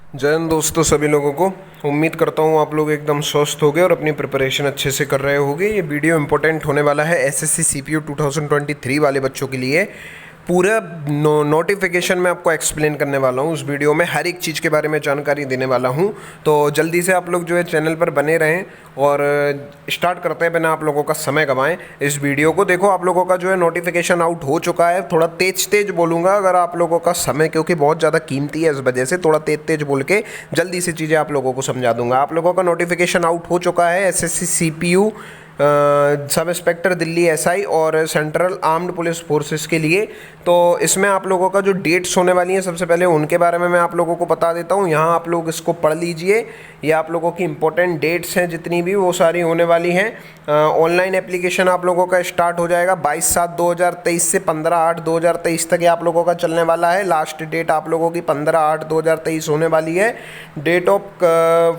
जय हिंद दोस्तों, सभी लोगों को उम्मीद करता हूँ आप लोग एकदम स्वस्थ होगे और अपनी प्रिपरेशन अच्छे से कर रहे होगे। ये वीडियो इंपॉर्टेंट होने वाला है एसएससी सीपीयू 2023 वाले बच्चों के लिए। पूरा नोटिफिकेशन मैं आपको एक्सप्लेन करने वाला हूँ। उस वीडियो में हर एक चीज़ के बारे में जानकारी देने वाला हूँ, तो जल्दी से आप लोग जो है चैनल पर बने रहें और स्टार्ट करते हैं बिना आप लोगों का समय गंवाएं इस वीडियो को। देखो, आप लोगों का जो है नोटिफिकेशन आउट हो चुका है। थोड़ा तेज तेज बोलूँगा अगर आप लोगों का समय, क्योंकि बहुत ज़्यादा कीमती है, इस वजह से थोड़ा तेज तेज बोल के जल्दी से चीज़ें आप लोगों को समझा दूंगा। आप लोगों का नोटिफिकेशन आउट हो चुका है SSC CPU sub inspector Delhi SI और सेंट्रल आर्म्ड पुलिस फोर्सेस के लिए। तो इसमें आप लोगों का जो डेट्स होने वाली हैं, सबसे पहले उनके बारे में मैं आप लोगों को बता देता हूँ। यहाँ आप लोग इसको पढ़ लीजिए। ये आप लोगों की इंपॉर्टेंट डेट्स हैं, जितनी भी वो सारी होने वाली हैं। ऑनलाइन एप्लीकेशन आप लोगों का स्टार्ट हो जाएगा 22/7/2023 से 15/8/2023 तक ये आप लोगों का चलने वाला है। लास्ट डेट आप लोगों की 15/8/2023 होने वाली है। Date of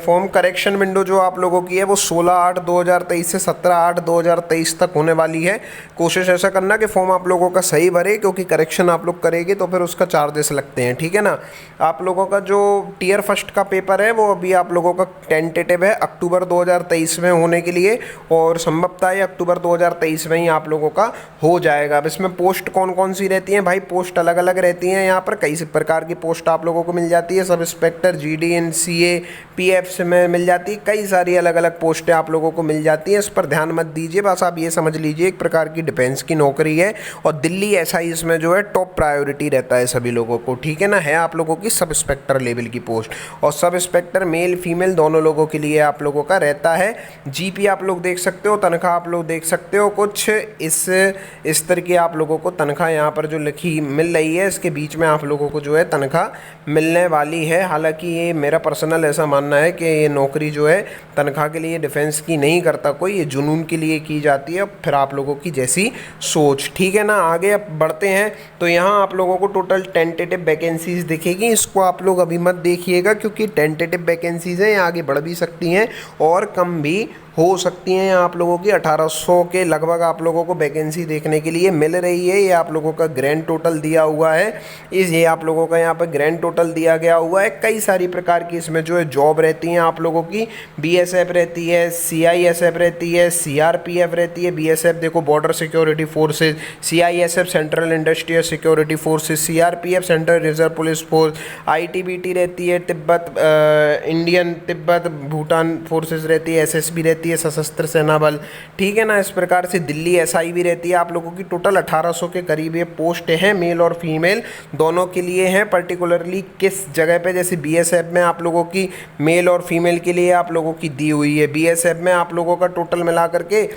form correction window जो आप लोगों की है वो 16/8/2023 से 17/8/2023 तक होने वाली है। कोशिश ऐसा करना कि फॉर्म आप लोगों का सही भरे, क्योंकि करेक्शन आप लोग करेंगे तो फिर उसका चार्जेस लगते हैं, ठीक है ना। आप लोगों का जो टियर फर्स्ट का पेपर है वो अभी आप लोगों का टेंटेटिव है अक्टूबर 2023 में होने के लिए, और संभवतः ये अक्टूबर 2023 में ही आप लोगों का हो जाएगा। अब इसमें पोस्ट कौन कौन सी रहती हैं भाई? पोस्ट अलग अलग रहती हैं। यहाँ पर कई प्रकार की पोस्ट आप लोगों को मिल जाती है। Sub inspector, GD, NCA, PF में मिल जाती है। कई सारी अलग अलग पोस्टें आप लोगों को मिल जाती हैं। इस पर ध्यान मत दीजिए, बस आप ये समझ लीजिए एक प्रकार की डिफेंस की नौकरी है, और दिल्ली एसआई इसमें जो है टॉप प्रायोरिटी रहता है सभी लोगों को, ठीक है ना। है आप लोगों की सब इंस्पेक्टर लेवल की पोस्ट, और सब इंस्पेक्टर मेल फीमेल दोनों लोगों के लिए आप लोगों का रहता है। जीपी आप लोग देख सकते हो, तनख्वाह आप लोग देख सकते हो। कुछ इस तरह की आप लोगों को तनख्वाह यहाँ पर जो लिखी मिल रही है, इसके बीच में आप लोगों को जो है तनख्वाह मिलने वाली है। हालांकि ये मेरा पर्सनल ऐसा मानना है कि ये नौकरी जो है तनख्वाह के लिए डिफेंस की नहीं करता कोई, ये जुनून के लिए की जाती है, फिर आप लोगों की जैसी सोच, ठीक है ना। आगे अब बढ़ते हैं, तो यहाँ आप लोगों को टोटल टेंटेटिव वैकेंसीज दिखेगी। इसको आप लोग अभी मत देखिएगा, क्योंकि टेंटेटिव वैकेंसीज हैं, आगे बढ़ भी सकती हैं और कम भी हो सकती हैं। यहाँ आप लोगों की 1800 के लगभग आप लोगों को वैकेंसी देखने के लिए मिल रही है। ये आप लोगों का ग्रैंड टोटल दिया हुआ है, ये आप लोगों का यहाँ पर ग्रैंड टोटल दिया गया हुआ है। कई सारी प्रकार की इसमें जो है जॉब रहती हैं आप लोगों की। बीएसएफ रहती है, सीआईएसएफ रहती है, सीआरपीएफ रहती है। बीएसएफ देखो border security forces, CISF central industrial security forces, CRPF central reserve police force, ITBT रहती है, तिब्बत इंडियन तिब्बत भूटान फोर्सेज रहती है, एसएसबी रहती है, सशस्त्र सेना बल, ठीक है ना। इस प्रकार से दिल्ली एसआई भी रहती है। आप लोगों की टोटल 1800 के करीब ये पोस्ट हैं, मेल और फीमेल दोनों के लिए हैं। पर्टिकुलरली किस जगह पे, जैसे बीएसएफ में आप लोगों की मेल और फीमेल के लिए आप लोगों की दी हुई है। बीएसएफ में आप लोगों का टोटल मिला करके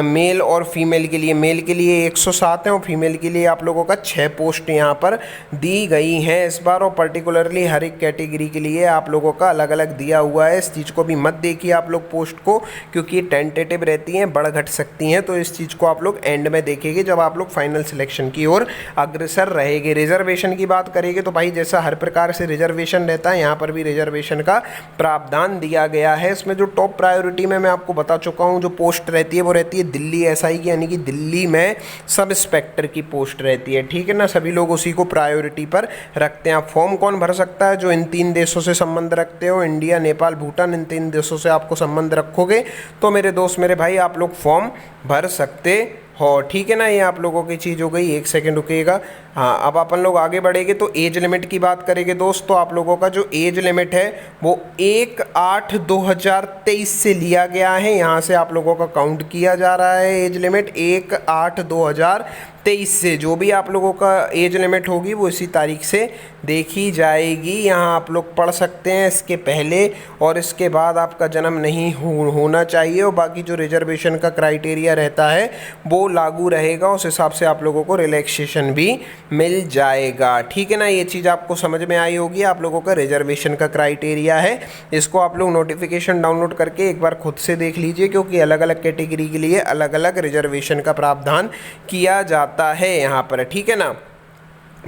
मेल और फीमेल के लिए, मेल के लिए 107 हैं और फीमेल के लिए आप लोगों का 6 पोस्ट यहाँ पर दी गई हैं इस बार। और पर्टिकुलरली हर एक कैटेगरी के लिए आप लोगों का अलग अलग दिया हुआ है। इस चीज़ को भी मत देखिए आप लोग पोस्ट को, क्योंकि टेंटेटिव रहती हैं, बढ़ घट सकती हैं। तो इस चीज़ को आप लोग एंड में देखेंगे जब आप लोग फाइनल सिलेक्शन की ओर अग्रसर रहेंगे। रिजर्वेशन की बात करेंगे तो भाई जैसा हर प्रकार से रिजर्वेशन रहता है, यहाँ पर भी रिजर्वेशन का प्रावधान दिया गया है। इसमें जो टॉप प्रायोरिटी में मैं आपको बता चुका हूँ, जो पोस्ट रहती है वो रहती है दिल्ली एसआई की, यानी कि दिल्ली में सब इंस्पेक्टर की पोस्ट रहती है, ठीक है ना। सभी लोग उसी को प्रायोरिटी पर रखते हैं। फॉर्म कौन भर सकता है? जो इन 3 देशों से संबंध रखते हो, इंडिया, नेपाल, भूटान, इन 3 देशों से आपको संबंध रखोगे तो मेरे दोस्त, मेरे भाई, आप लोग फॉर्म भर सकते हो, ठीक है ना। ये आप लोगों की चीज़ हो गई। एक सेकंड रुकिएगा। हाँ, अब अपन लोग आगे बढ़ेंगे तो एज लिमिट की बात करेंगे दोस्त। तो आप लोगों का जो एज लिमिट है वो 1/8/2023 से लिया गया है। यहाँ से आप लोगों का काउंट किया जा रहा है एज लिमिट 1/8/2023 से। जो भी आप लोगों का एज लिमिट होगी वो इसी तारीख से देखी जाएगी। यहाँ आप लोग पढ़ सकते हैं, इसके पहले और इसके बाद आपका जन्म नहीं होना चाहिए, और बाकी जो रिजर्वेशन का क्राइटेरिया रहता है वो लागू रहेगा। उस हिसाब से आप लोगों को रिलैक्सेशन भी मिल जाएगा, ठीक है ना। ये चीज़ आपको समझ में आई होगी। आप लोगों का रिजर्वेशन का क्राइटेरिया है, इसको आप लोग नोटिफिकेशन डाउनलोड करके एक बार खुद से देख लीजिए, क्योंकि अलग अलग कैटेगरी के लिए अलग अलग रिजर्वेशन का प्रावधान किया जाता है यहाँ पर, ठीक है ना।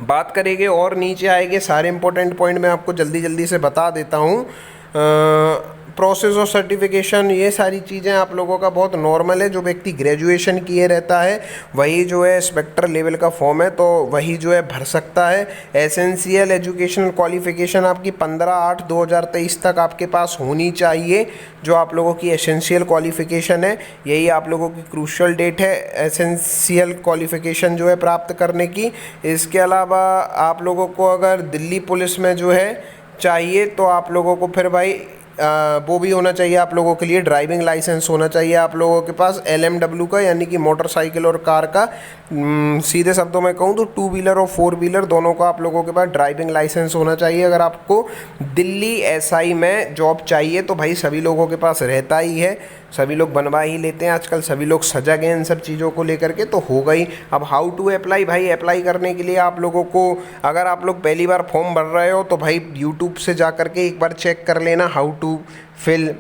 बात करेंगे और नीचे आएंगे, सारे इंपॉर्टेंट पॉइंट मैं आपको जल्दी जल्दी से बता देता हूँ। प्रोसेस ऑफ सर्टिफिकेशन, ये सारी चीज़ें आप लोगों का बहुत नॉर्मल है। जो व्यक्ति ग्रेजुएशन किए रहता है वही जो है इंस्पेक्टर लेवल का फॉर्म है तो वही जो है भर सकता है। एसेंशियल एजुकेशनल क्वालिफिकेशन आपकी 15/8/2023 तक आपके पास होनी चाहिए। जो आप लोगों की एसेंशियल क्वालिफिकेशन है, यही आप लोगों की क्रूशियल डेट है एसेंशियल क्वालिफिकेशन जो है प्राप्त करने की। इसके अलावा आप लोगों को अगर दिल्ली पुलिस में जो है चाहिए तो आप लोगों को फिर भाई वो भी होना चाहिए। आप लोगों के लिए ड्राइविंग लाइसेंस होना चाहिए आप लोगों के पास LMW का, यानी कि मोटरसाइकिल और कार का। सीधे शब्दों में कहूँ तो 2 व्हीलर और 4 व्हीलर दोनों का आप लोगों के पास ड्राइविंग लाइसेंस होना चाहिए। अगर आपको दिल्ली SI में जॉब चाहिए तो भाई सभी लोगों के पास रहता ही है, सभी लोग बनवा ही लेते हैं आजकल, सभी लोग सजग हैं इन सब चीज़ों को लेकर के। तो हो गई। अब हाउ टू अप्लाई, भाई अप्लाई करने के लिए आप लोगों को, अगर आप लोग पहली बार फॉर्म भर रहे हो तो भाई यूट्यूब से जा कर के एक बार चेक कर लेना हाउ टू फिल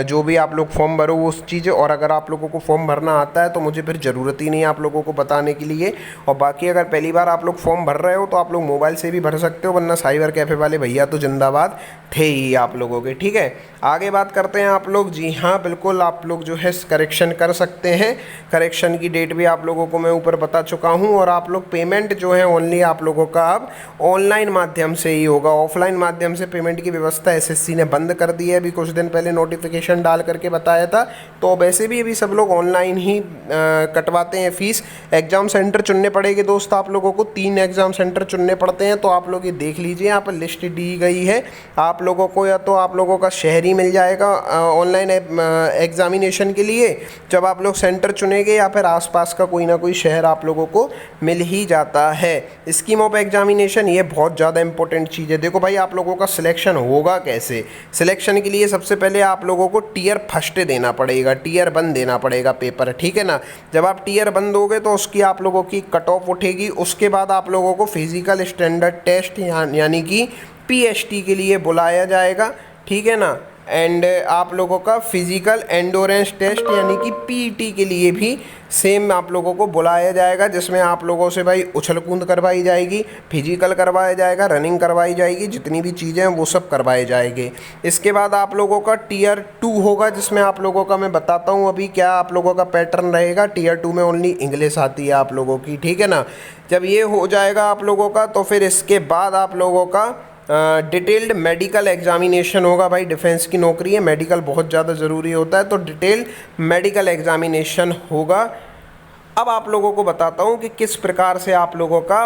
जो भी आप लोग फॉर्म भरो वो उस चीज़ें। और अगर आप लोगों को फॉर्म भरना आता है तो मुझे फिर ज़रूरत ही नहीं है आप लोगों को बताने के लिए। और बाकी अगर पहली बार आप लोग फॉर्म भर रहे हो तो आप लोग मोबाइल से भी भर सकते हो, वरना साइबर कैफ़े वाले भैया तो जिंदाबाद थे ही आप लोगों के। ठीक है, आगे बात करते हैं आप लोग। जी हाँ बिल्कुल, आप लोग जो है करेक्शन कर सकते हैं। करेक्शन की डेट भी आप लोगों को मैं ऊपर बता चुका हूँ। और आप लोग पेमेंट जो है ओनली आप लोगों का अब ऑनलाइन माध्यम से ही होगा। ऑफलाइन माध्यम से पेमेंट की व्यवस्था SSC ने बंद कर दी है। अभी कुछ दिन पहले नोटिफिकेशन डाल करके बताया था। तो वैसे भी अभी सब लोग ऑनलाइन ही कटवाते हैं फ़ीस। एग्ज़ाम सेंटर चुनने पड़ेंगे दोस्त आप लोगों को, 3 एग्ज़ाम सेंटर चुनने पड़ते हैं। तो आप लोग ये देख लीजिए, यहाँ पर लिस्ट दी गई है आप लोगों को। या तो आप लोगों का शहरी मिल जाएगा ऑनलाइन एग्जामिनेशन के लिए जब आप लोग सेंटर चुनेंगे, या फिर आसपास का कोई ना कोई शहर आप लोगों को मिल ही जाता है। स्कीम ऑफ एग्जामिनेशन ये बहुत ज़्यादा इंपॉर्टेंट चीज़ है। देखो भाई आप लोगों का सिलेक्शन होगा कैसे। सिलेक्शन के लिए सबसे पहले आप लोगों को टियर फर्स्ट देना पड़ेगा, टियर 1 देना पड़ेगा पेपर, ठीक है ना। जब आप टियर 1 दोगे तो उसकी आप लोगों की कट ऑफ उठेगी। उसके बाद आप लोगों को फिजिकल स्टैंडर्ड टेस्ट यानी कि PST के लिए बुलाया जाएगा, ठीक है ना। एंड आप लोगों का फिजिकल एंडोरेंस टेस्ट यानी कि PET के लिए भी सेम आप लोगों को बुलाया जाएगा, जिसमें आप लोगों से भाई उछल कूद करवाई जाएगी, फिजिकल करवाया जाएगा, रनिंग करवाई जाएगी, जितनी भी चीज़ें हैं वो सब करवाए जाएंगे। इसके बाद आप लोगों का टियर 2 होगा, जिसमें आप लोगों का मैं बताता हूँ अभी क्या आप लोगों का पैटर्न रहेगा। टियर 2 में ओनली इंग्लिश आती है आप लोगों की, ठीक है ना। जब ये हो जाएगा आप लोगों का तो फिर इसके बाद आप लोगों का डिटेल्ड मेडिकल एग्जामिनेशन होगा। भाई डिफेंस की नौकरी है, मेडिकल बहुत ज़्यादा ज़रूरी होता है, तो डिटेल्ड मेडिकल एग्जामिनेशन होगा। अब आप लोगों को बताता हूँ कि किस प्रकार से आप लोगों का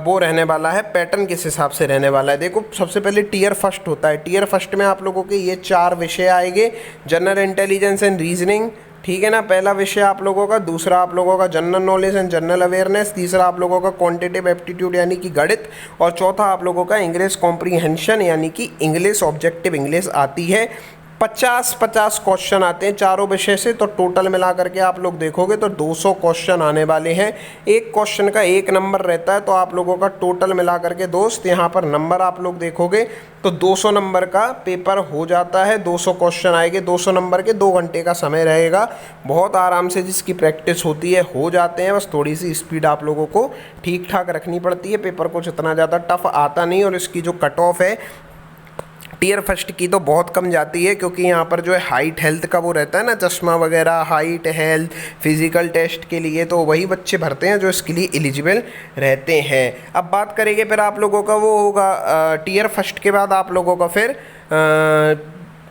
वो रहने वाला है, पैटर्न किस हिसाब से रहने वाला है। देखो सबसे पहले टियर फर्स्ट होता है। टियर फर्स्ट में आप लोगों के ये 4 विषय आएंगे। जनरल इंटेलिजेंस एंड रीजनिंग, ठीक है ना, पहला विषय आप लोगों का। दूसरा आप लोगों का general knowledge and general awareness. तीसरा आप लोगों का क्वांटिटेटिव एप्टीट्यूड यानी कि गणित। और चौथा आप लोगों का इंग्लिश कॉम्प्रीहेंशन यानी कि इंग्लिश ऑब्जेक्टिव इंग्लिश आती है। 50-50 क्वेश्चन आते हैं चारों विषय से, तो टोटल मिला करके आप लोग देखोगे तो 200 क्वेश्चन आने वाले हैं। एक क्वेश्चन का 1 नंबर रहता है, तो आप लोगों का टोटल मिला करके दोस्त यहाँ पर नंबर आप लोग देखोगे तो 200 नंबर का पेपर हो जाता है। 200 क्वेश्चन आएंगे, 200 नंबर के, 2 घंटे का समय रहेगा। बहुत आराम से जिसकी प्रैक्टिस होती है हो जाते हैं। बस थोड़ी सी स्पीड आप लोगों को ठीक ठाक रखनी पड़ती है। पेपर कुछ इतना ज़्यादा टफ आता नहीं। और इसकी जो कट ऑफ है टियर फर्स्ट की तो बहुत कम जाती है, क्योंकि यहाँ पर जो है हाइट हेल्थ का वो रहता है ना, चश्मा वगैरह, हाइट हेल्थ फिजिकल टेस्ट के लिए, तो वही बच्चे भरते हैं जो इसके लिए एलिजिबल रहते हैं। अब बात करेंगे फिर आप लोगों का वो होगा टियर फर्स्ट के बाद आप लोगों का फिर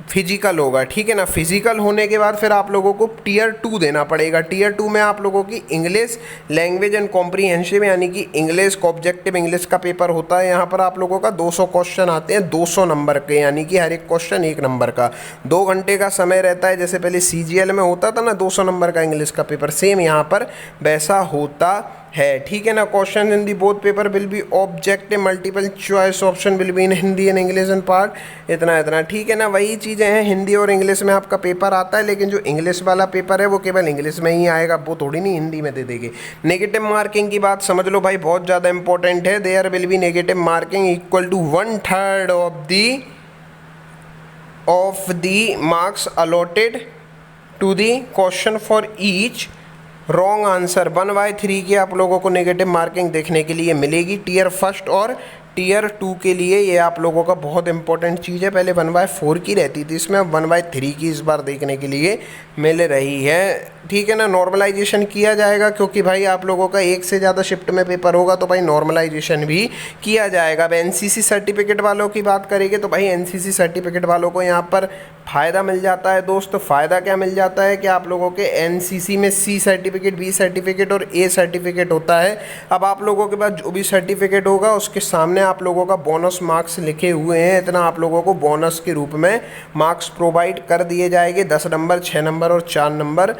फिजिकल होगा, ठीक है ना। फिजिकल होने के बाद फिर आप लोगों को टियर 2 देना पड़ेगा। टियर 2 में आप लोगों की इंग्लिश लैंग्वेज एंड कॉम्प्रीहेंसिव यानी कि इंग्लिश ऑब्जेक्टिव इंग्लिश का पेपर होता है। यहाँ पर आप लोगों का 200 क्वेश्चन आते हैं, 200 नंबर के, यानी कि हर एक क्वेश्चन 1 नंबर का। 2 घंटे का समय रहता है। जैसे पहले CGL में होता था ना 200 नंबर का इंग्लिश का पेपर, सेम यहाँ पर वैसा होता है, ठीक है ना। Question in the both paper will be objective, multiple choice option will be in Hindi and English and part, इतना, ठीक है ना। वही चीज़ें हैं, हिंदी और इंग्लिश में आपका पेपर आता है, लेकिन जो इंग्लिश वाला पेपर है वो केवल इंग्लिश में ही आएगा, वो थोड़ी नहीं हिंदी में दे देंगे। नेगेटिव मार्किंग की बात समझ लो भाई, बहुत ज़्यादा इंपॉर्टेंट है। There will be negative marking equal to 1/3 of the marks allotted to the question for each wrong answer. 1/3 की आप लोगों को नेगेटिव मार्किंग देखने के लिए मिलेगी टियर फर्स्ट और टीयर 2 के लिए ये आप लोगों का बहुत इंपॉर्टेंट चीज़ है। पहले 1/4 की रहती थी, इसमें अब 1/3 की इस बार देखने के लिए मिल रही है। ठीक है ना, नॉर्मलाइजेशन किया जाएगा क्योंकि भाई आप लोगों का एक से ज़्यादा शिफ्ट में पेपर होगा तो भाई नॉर्मलाइजेशन भी किया जाएगा। अब एनसीसी सर्टिफिकेट वालों की बात करेंगे तो भाई एनसीसी सर्टिफिकेट वालों को यहाँ पर फ़ायदा मिल जाता है दोस्त। फ़ायदा क्या मिल जाता है कि आप लोगों के एनसीसी में सी सर्टिफिकेट, बी सर्टिफिकेट और ए सर्टिफिकेट होता है। अब आप लोगों के पास जो भी सर्टिफिकेट होगा उसके सामने आप लोगों का बोनस मार्क्स लिखे हुए हैं, इतना आप लोगों को बोनस के रूप में मार्क्स प्रोवाइड कर दिए जाएंगे। 10 नंबर, 6 नंबर और 4 नंबर,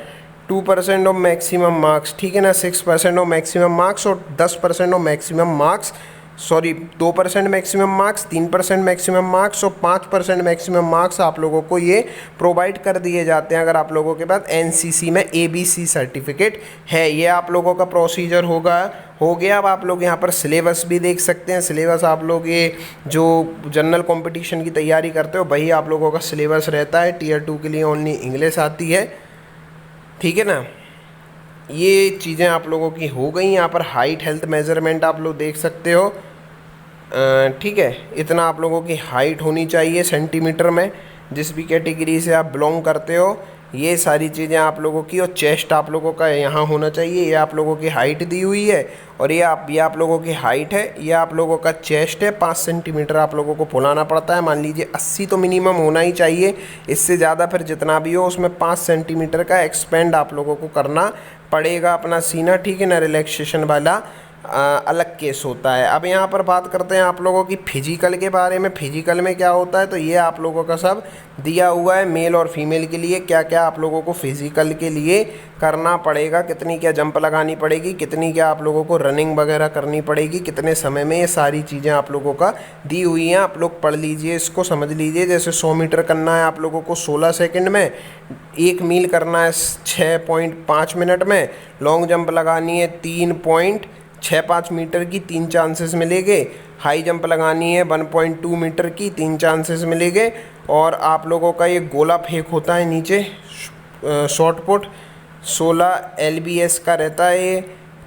2% ऑफ मैक्सिमम मार्क्स, ठीक है ना, 6% ऑफ मैक्सिमम मार्क्स और 10% of maximum marks, 2% maximum marks, 3% maximum marks और 5% मैक्सिमम मार्क्स आप लोगों को ये प्रोवाइड कर दिए जाते हैं अगर आप लोगों के पास एनसीसी में एबीसी सर्टिफिकेट है। ये आप लोगों का प्रोसीजर हो गया। अब आप लोग यहाँ पर सिलेबस भी देख सकते हैं। सिलेबस आप लोग ये जो जनरल कंपटीशन की तैयारी करते हो वही आप लोगों का सिलेबस रहता है। टीयर 2 के लिए ओनली इंग्लिश आती है, ठीक है ना। ये चीज़ें आप लोगों की हो गई। यहाँ पर हाइट, हेल्थ मेजरमेंट आप लोग देख सकते हो, ठीक है। इतना आप लोगों की हाइट होनी चाहिए सेंटीमीटर में, जिस भी कैटेगरी से आप बिलोंग करते हो। ये सारी चीज़ें आप लोगों की, और चेस्ट आप लोगों का यहाँ होना चाहिए। ये आप लोगों की हाइट दी हुई है और ये आप लोगों की हाइट है, ये आप लोगों का चेस्ट है। 5 सेंटीमीटर आप लोगों को फुलाना पड़ता है। मान लीजिए 80 तो मिनिमम होना ही चाहिए, इससे ज़्यादा फिर जितना भी हो उसमें 5 सेंटीमीटर का एक्सपेंड आप लोगों को करना पड़ेगा अपना सीना, ठीक है ना। रिलैक्सेशन वाला अलग केस होता है। अब यहाँ पर बात करते हैं आप लोगों की फिजिकल के बारे में। फिजिकल में क्या होता है तो ये आप लोगों का सब दिया हुआ है, मेल और फीमेल के लिए क्या क्या आप लोगों को फिजिकल के लिए करना पड़ेगा, कितनी क्या जंप लगानी पड़ेगी, कितनी क्या आप लोगों को रनिंग वगैरह करनी पड़ेगी, कितने समय में, ये सारी चीज़ें आप लोगों का दी हुई हैं। आप लोग पढ़ लीजिए, इसको समझ लीजिए। जैसे 100 मीटर करना है आप लोगों को 16 सेकंड में, 1 मील करना है 6.5 मिनट में, लॉन्ग जंप लगानी है 3.65 मीटर की, 3 चांसेस मिलेंगे। हाई जंप लगानी है 1.2 मीटर की, 3 चांसेस मिलेंगे। और आप लोगों का ये गोला फेंक होता है नीचे, शॉर्ट पुट 16 LBS का रहता है। ये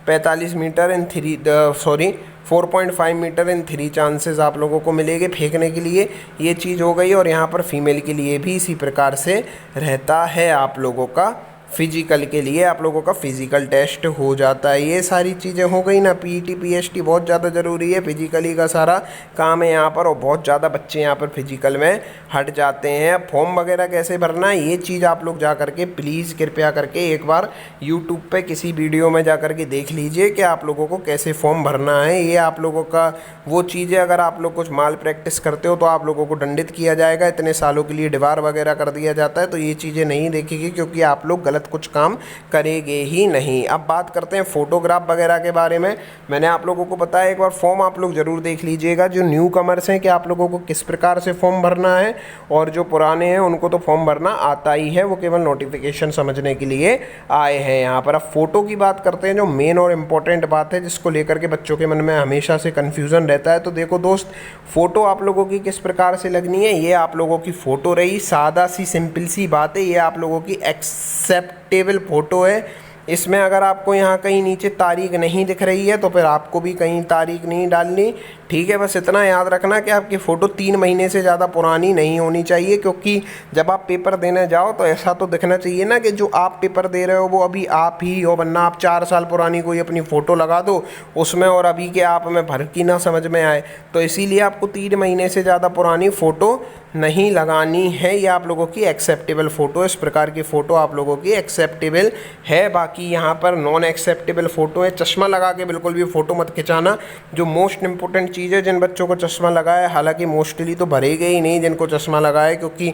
45 मीटर इन 4.5 मीटर इन 3 चांसेस आप लोगों को मिलेंगे फेंकने के लिए। ये चीज़ हो गई। और यहाँ पर फीमेल के लिए भी इसी प्रकार से रहता है। आप लोगों का फिजिकल के लिए आप लोगों का फिजिकल टेस्ट हो जाता है। ये सारी चीज़ें हो गई ना। पीटी पीएचटी बहुत ज़्यादा ज़रूरी है, फिजिकली का सारा काम है यहाँ पर। और बहुत ज़्यादा बच्चे यहाँ पर फिजिकल में हट जाते हैं। फॉर्म वगैरह कैसे भरना है ये चीज़ आप लोग जा करके प्लीज़ कृपया करके एक बार यूट्यूब पे किसी वीडियो में जा करके देख लीजिए कि आप लोगों को कैसे फॉर्म भरना है। ये आप लोगों का वो चीज़ है, अगर आप लोग कुछ माल प्रैक्टिस करते हो तो आप लोगों को दंडित किया जाएगा। इतने सालों के लिए डिबार वगैरह कर दिया जाता है। तो ये चीज़ें नहीं देखेगी क्योंकि आप लोग गलत कुछ काम करेंगे ही नहीं। अब बात करते हैं फोटोग्राफ वगैरह के बारे में। मैंने आप लोगों को बताया, एक बार फॉर्म आप लोग ज़रूर देख लीजिएगा। जो न्यू कमर्स हैं कि आप लोगों को किस प्रकार से फॉर्म भरना है, और जो पुराने हैं उनको तो फॉर्म भरना आता ही है, वो केवल नोटिफिकेशन समझने के लिए आए हैं यहाँ पर। अब फोटो की बात करते हैं, जो मेन और इम्पोर्टेंट बात है जिसको लेकर के बच्चों के मन में हमेशा से कन्फ्यूज़न रहता है। तो देखो दोस्त, फ़ोटो आप लोगों की किस प्रकार से लगनी है। ये आप लोगों की फ़ोटो रही, सादा सी सिंपल सी बात है। ये आप लोगों की एक्सेप्टेबल फ़ोटो है। इसमें अगर आपको यहाँ कहीं नीचे तारीख नहीं दिख रही है तो फिर आपको भी कहीं तारीख नहीं डालनी, ठीक है। बस इतना याद रखना कि आपकी फ़ोटो 3 महीने से ज़्यादा पुरानी नहीं होनी चाहिए, क्योंकि जब आप पेपर देने जाओ तो ऐसा तो दिखना चाहिए ना कि जो आप पेपर दे रहे हो वो अभी आप ही हो। वरना आप 4 साल पुरानी कोई अपनी फ़ोटो लगा दो उसमें और अभी के आप में भर की ना समझ में आए। तो इसीलिए आपको 3 महीने से ज़्यादा पुरानी फ़ोटो नहीं लगानी है। ये आप लोगों की एक्सेप्टेबल फ़ोटो, इस प्रकार की फ़ोटो आप लोगों की एक्सेप्टेबल है। बाकी यहाँ पर नॉन एक्सेप्टेबल फ़ोटो है। चश्मा लगा के बिल्कुल भी फ़ोटो मत खिंचाना, जो मोस्ट इंपॉर्टेंट चीज़ है। जिन बच्चों को चश्मा लगा है, हालांकि मोस्टली तो भरेगा ही नहीं जिनको चश्मा लगा है, क्योंकि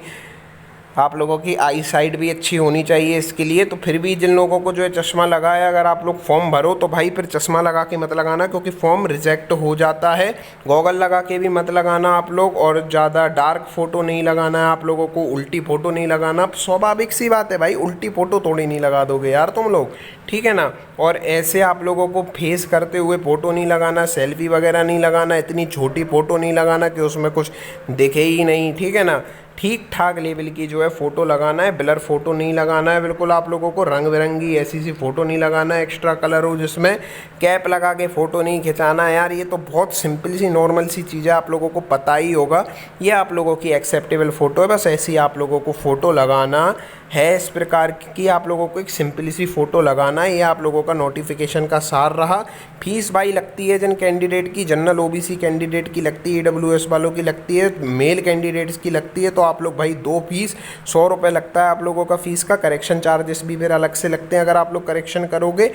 आप लोगों की आई साइट भी अच्छी होनी चाहिए इसके लिए। तो फिर भी जिन लोगों को जो है चश्मा लगा है, अगर आप लोग फॉर्म भरो तो भाई फिर चश्मा लगा के मत लगाना, क्योंकि फॉर्म रिजेक्ट हो जाता है। गॉगल लगा के भी मत लगाना आप लोग, और ज़्यादा डार्क फ़ोटो नहीं लगाना है आप लोगों को, उल्टी फ़ोटो नहीं लगाना। स्वाभाविक सी बात है भाई, उल्टी फ़ोटो थोड़ी नहीं लगा दोगे यार तुम लोग, ठीक है ना। और ऐसे आप लोगों को फेस करते हुए फ़ोटो नहीं लगाना, सेल्फी वगैरह नहीं लगाना, इतनी छोटी फ़ोटो नहीं लगाना कि उसमें कुछ दिखे ही नहीं, ठीक है ना। ठीक ठाक लेवल की जो है फ़ोटो लगाना है, ब्लर फ़ोटो नहीं लगाना है बिल्कुल आप लोगों को, रंग बिरंगी ऐसी सी फ़ोटो नहीं लगाना है, एक्स्ट्रा कलर हो जिसमें, कैप लगा के फ़ोटो नहीं खिंचाना है। यार ये तो बहुत सिंपल सी नॉर्मल सी चीज़ है, आप लोगों को पता ही होगा। ये आप लोगों की एक्सेप्टेबल फ़ोटो है, बस ऐसी आप लोगों को फ़ोटो लगाना है। इस प्रकार की आप लोगों को एक सिंपल सी फ़ोटो लगाना है। ये आप लोगों का नोटिफिकेशन का सार रहा। फीस भाई लगती है जिन कैंडिडेट की, जनरल ओबीसी कैंडिडेट की लगती है, ईडब्ल्यूएस वालों की लगती है, मेल कैंडिडेट्स की लगती है। तो आप लोग भाई 2 फीस 100 रुपये लगता है आप लोगों का फ़ीस का। करेक्शन चार्जेस भी फिर अलग से लगते हैं अगर आप लोग करेक्शन करोगे।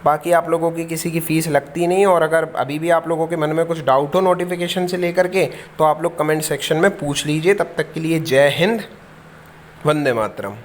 बाकी आप लोगों की किसी की फ़ीस लगती नहीं। और अगर अभी भी आप लोगों के मन में कुछ डाउट हो नोटिफिकेशन से लेकर के, तो आप लोग कमेंट सेक्शन में पूछ लीजिए। तब तक के लिए जय हिंद, वंदे मातरम।